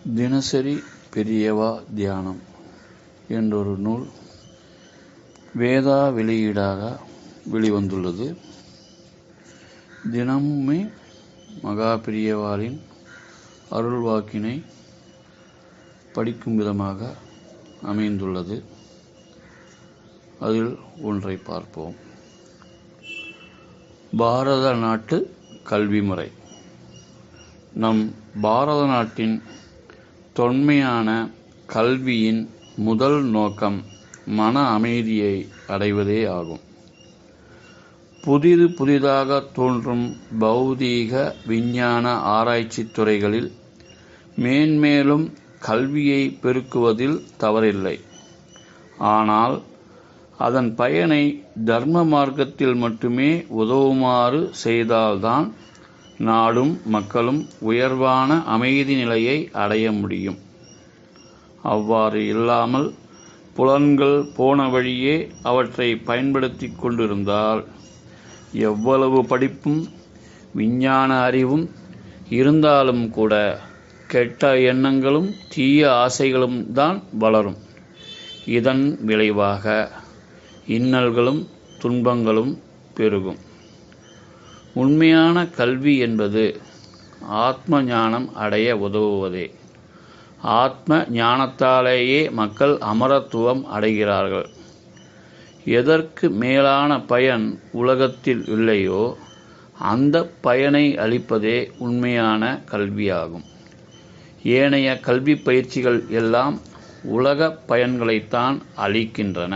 தினசரி பெரியவா தியானம் என்றொரு நூல் வேதா வெளியீடாக வெளிவந்துள்ளது. தினமுமே மகா பெரியவாளின் அருள்வாக்கினை படிக்கும் விதமாக அமைந்துள்ளது. அதில் ஒன்றை பார்ப்போம். பாரத நாட்டு கல்வி முறை. நம் பாரத நாட்டின் தொன்மையான கல்வியின் முதல் நோக்கம் மன அமைதியை அடைவதே ஆகும். புதிதாக தோன்றும் பௌதீக விஞ்ஞான ஆராய்ச்சி துறைகளில் மேன்மேலும் கல்வியை பெருக்குவதில் தவறில்லை. ஆனால் அதன் பயனை தர்ம மார்க்கத்தில் மட்டுமே உதவுமாறு செய்தால்தான் நாடும் மக்களும் உயர்வான அமைதி நிலையை அடைய முடியும். அவ்வாறு இல்லாமல் புலன்கள் போன வழியே அவற்றை பயன்படுத்தி கொண்டிருந்தால் எவ்வளவு படிப்பும் விஞ்ஞான அறிவும் இருந்தாலும் கூட கெட்ட எண்ணங்களும் தீய ஆசைகளும் தான் வளரும். இதன் விளைவாக இன்னல்களும் துன்பங்களும் பெருகும். உண்மையான கல்வி என்பது ஆத்ம ஞானம் அடைய உதவுவதே. ஆத்ம ஞானத்தாலேயே மக்கள் அமரத்துவம் அடைகிறார்கள். எதற்கு மேலான பயன் உலகத்தில் இல்லையோ அந்த பயனை அளிப்பதே உண்மையான கல்வியாகும். ஏனைய கல்வி பயிற்சிகள் எல்லாம் உலக பயன்களைத்தான் அளிக்கின்றன.